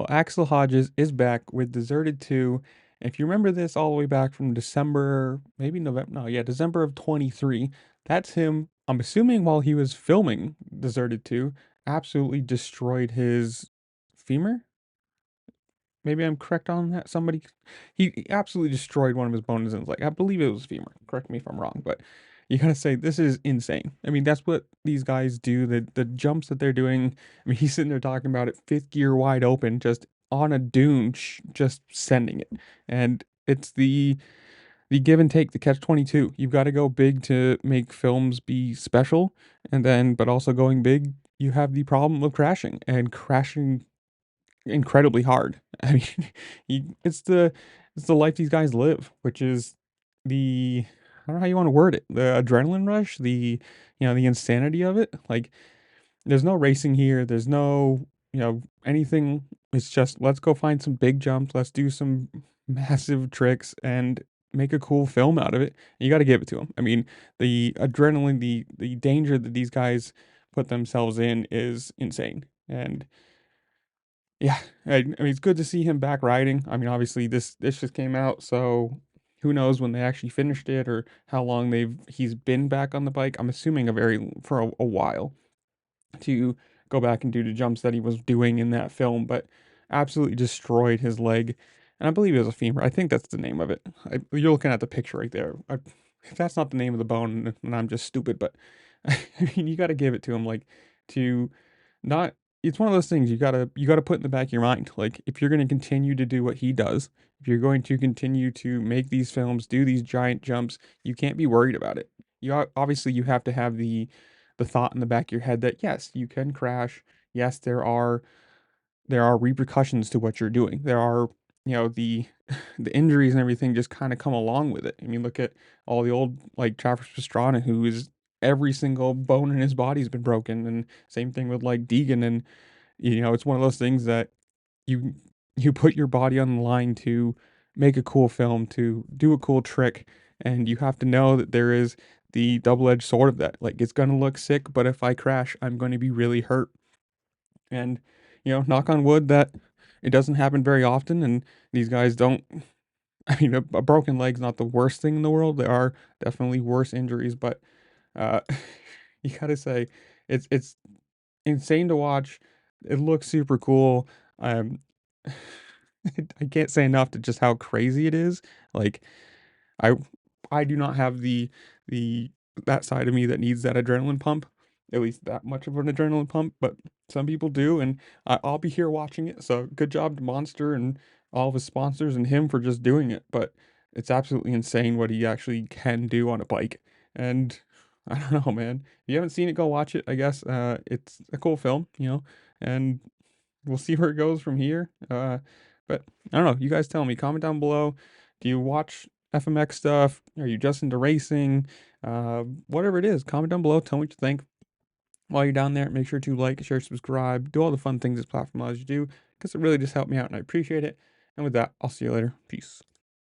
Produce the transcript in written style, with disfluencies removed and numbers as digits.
Well, Axell Hodges is back with Deserted 2. If you remember this all the way back from December, maybe November, no, yeah, December of 23, that's him, I'm assuming while he was filming Deserted 2, absolutely destroyed his femur? Maybe I'm correct on that. He absolutely destroyed one of his bones and like I believe it was femur. Correct me if I'm wrong, but you gotta say this is insane. I mean, that's what these guys do. The jumps that they're doing. I mean, he's sitting there talking about it, fifth gear wide open, just on a dune, just sending it. And it's the give and take, the catch 22. You've got to go big to make films be special, and then but also going big, you have the problem of crashing and crashing incredibly hard. I mean, it's the life these guys live, which is the I don't know how you want to word it. The adrenaline rush, the insanity of it. Like there's no racing here. There's no, anything. It's just let's go find some big jumps. Let's do some massive tricks and make a cool film out of it. You got to give it to them. I mean, the adrenaline, the danger that these guys put themselves in is insane. And yeah, I mean, it's good to see him back riding. I mean, obviously this just came out, so who knows when they actually finished it or how long he's been back on the bike. I'm assuming for a while to go back and do the jumps that he was doing in that film, but absolutely destroyed his leg. And I believe it was a femur. I think that's the name of it. You're looking at the picture right there. If that's not the name of the bone, then I'm just stupid. But I mean, you got to give it to him. Like to not. It's one of those things you gotta put in the back of your mind. Like if you're going to continue to do what he does, if you're going to continue to make these films, do these giant jumps, you can't be worried about it. Obviously you have to have the thought in the back of your head that yes, you can crash. Yes, there are repercussions to what you're doing. There are, the the injuries and everything just kind of come along with it. I mean, look at all the old like Travis Pastrana, who is every single bone in his body's been broken, and same thing with like Deegan. And it's one of those things that you you put your body on the line to make a cool film, to do a cool trick, and you have to know that there is the double-edged sword of that. Like it's gonna look sick, but if I crash, I'm going to be really hurt. And knock on wood that it doesn't happen very often, and these guys don't. I mean, a broken leg's not the worst thing in the world. There are definitely worse injuries, but uh, you gotta say it's insane to watch. It looks super cool. Um, I can't say enough to just how crazy it is. Like I I do not have the that side of me that needs that adrenaline pump, at least that much of an adrenaline pump, but some people do, and I'll be here watching it. So good job to Monster and all of his sponsors and him for just doing it. But it's absolutely insane what he actually can do on a bike. And I don't know, man. If you haven't seen it, go watch it. I guess it's a cool film, and we'll see where it goes from here. But I don't know. You guys tell me. Comment down below. Do you watch FMX stuff? Are you just into racing? Whatever it is, comment down below. Tell me what you think. While you're down there, make sure to like, share, subscribe, do all the fun things this platform allows you to do, because it really just helped me out and I appreciate it. And with that, I'll see you later. Peace.